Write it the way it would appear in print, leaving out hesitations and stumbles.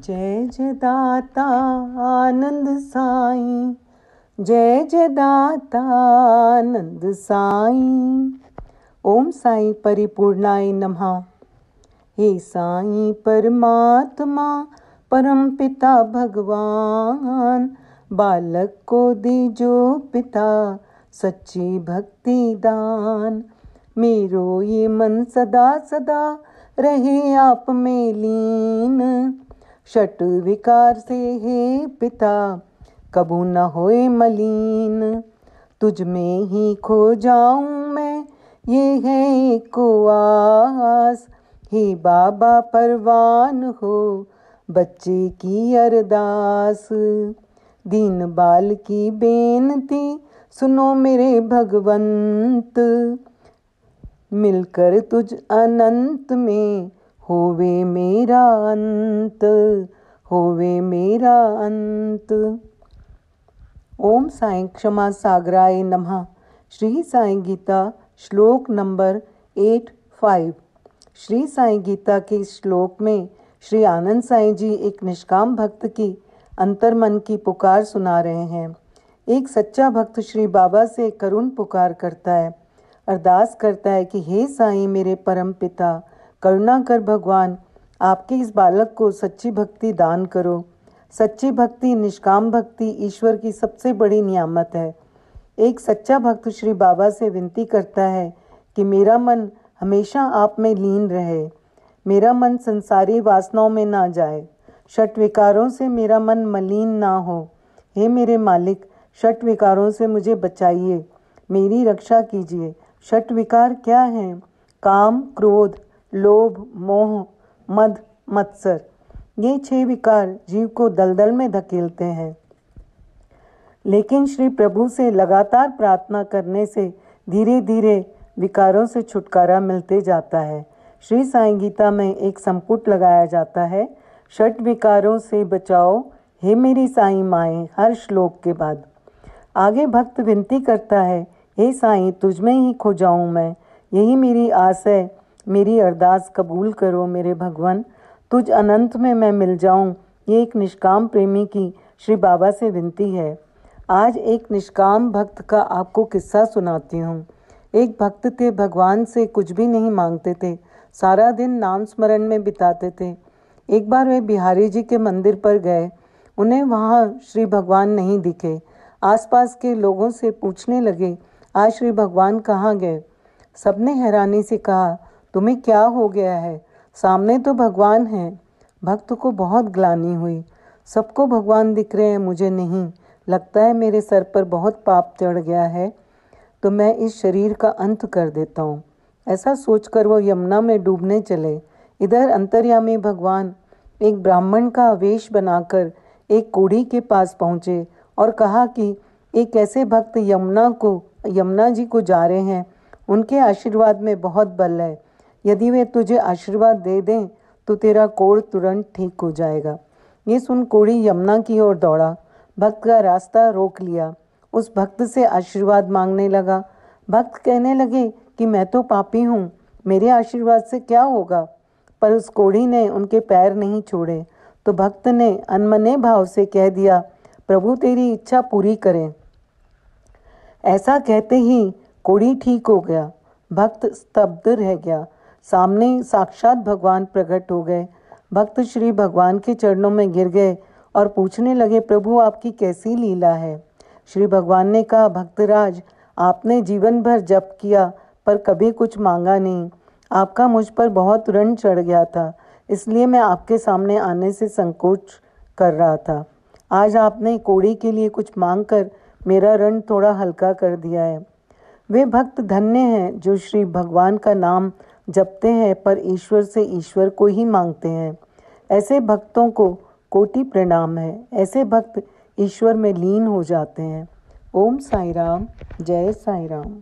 जय जय दाता आनंद साईं, जय जय दाता आनंद साईं। ओम साईं परिपूर्णाय नमः। हे साईं परमात्मा परम पिता भगवान, बालक को दीजो पिता सच्ची भक्ति दान। मेरो ये मन सदा सदा रहे आप में लीन, षट विकार से हे पिता कबू न होए मलीन। तुझ में ही खो जाऊं मैं ये है एको आस, हे बाबा परवान हो बच्चे की अरदास। दीन बाल की बेनती सुनो मेरे भगवंत, मिलकर तुझ अनंत में होवे मेरा अंत, होवे मेरा अंत। ओम साईं क्षमा सागराय नमः। श्री साईं गीता श्लोक नंबर 85। श्री साईं गीता के श्लोक में श्री आनंद साईं जी एक निष्काम भक्त की अंतर्मन की पुकार सुना रहे हैं। एक सच्चा भक्त श्री बाबा से करुण पुकार करता है, अरदास करता है कि हे साईं मेरे परम पिता, करुणा कर भगवान, आपके इस बालक को सच्ची भक्ति दान करो। सच्ची भक्ति, निष्काम भक्ति ईश्वर की सबसे बड़ी नियामत है। एक सच्चा भक्त श्री बाबा से विनती करता है कि मेरा मन हमेशा आप में लीन रहे, मेरा मन संसारी वासनाओं में ना जाए, षट विकारों से मेरा मन मलिन ना हो। हे मेरे मालिक, षट विकारों से मुझे बचाइए, मेरी रक्षा कीजिए। षट विकार क्या हैं? काम, क्रोध, लोभ, मोह, मद, मत्सर। ये 6 विकार जीव को दलदल में धकेलते हैं, लेकिन श्री प्रभु से लगातार प्रार्थना करने से धीरे धीरे विकारों से छुटकारा मिलते जाता है। श्री साईं गीता में एक संपुट लगाया जाता है, षट विकारों से बचाओ हे मेरी साईं माए, हर श्लोक के बाद। आगे भक्त विनती करता है, हे साईं तुझ में ही खो जाऊं मैं, यही मेरी आस है, मेरी अरदास कबूल करो मेरे भगवान, तुझ अनंत में मैं मिल जाऊं। ये एक निष्काम प्रेमी की श्री बाबा से विनती है। आज एक निष्काम भक्त का आपको किस्सा सुनाती हूँ। एक भक्त थे, भगवान से कुछ भी नहीं मांगते थे, सारा दिन नाम स्मरण में बिताते थे। एक बार वे बिहारी जी के मंदिर पर गए, उन्हें वहाँ श्री भगवान नहीं दिखे। आसपास के लोगों से पूछने लगे, आज श्री भगवान कहाँ गए? सबने हैरानी से कहा, तुम्हें क्या हो गया है? सामने तो भगवान हैं। भक्त को बहुत ग्लानि हुई, सबको भगवान दिख रहे हैं, मुझे नहीं। लगता है मेरे सर पर बहुत पाप चढ़ गया है, तो मैं इस शरीर का अंत कर देता हूँ। ऐसा सोचकर वो यमुना में डूबने चले। इधर अंतर्यामी भगवान एक ब्राह्मण का वेश बनाकर एक कोढ़ी के पास पहुँचे और कहा कि एक ऐसे भक्त यमुना जी को जा रहे हैं, उनके आशीर्वाद में बहुत बल है, यदि वे तुझे आशीर्वाद दे दें तो तेरा कोढ़ तुरंत ठीक हो जाएगा। ये सुन कोढ़ी यमुना की ओर दौड़ा, भक्त का रास्ता रोक लिया, उस भक्त से आशीर्वाद मांगने लगा। भक्त कहने लगे कि मैं तो पापी हूँ, मेरे आशीर्वाद से क्या होगा? पर उस कोढ़ी ने उनके पैर नहीं छोड़े, तो भक्त ने अनमने भाव से कह दिया, प्रभु तेरी इच्छा पूरी करें। ऐसा कहते ही कोढ़ी ठीक हो गया। भक्त स्तब्ध रह गया। सामने साक्षात भगवान प्रकट हो गए। भक्त श्री भगवान के चरणों में गिर गए और पूछने लगे, प्रभु आपकी कैसी लीला है? श्री भगवान ने कहा, भक्तराज, आपने जीवन भर जप किया पर कभी कुछ मांगा नहीं। आपका मुझ पर बहुत ऋण चढ़ गया था, इसलिए मैं आपके सामने आने से संकोच कर रहा था। आज आपने कोढ़ी के लिए कुछ मांगकर मेरा ऋण थोड़ा हल्का कर दिया है। वे भक्त धन्य हैं जो श्री भगवान का नाम जपते हैं पर ईश्वर से ईश्वर को ही मांगते हैं। ऐसे भक्तों को कोटि प्रणाम है। ऐसे भक्त ईश्वर में लीन हो जाते हैं। ओम साई राम, जय साई राम।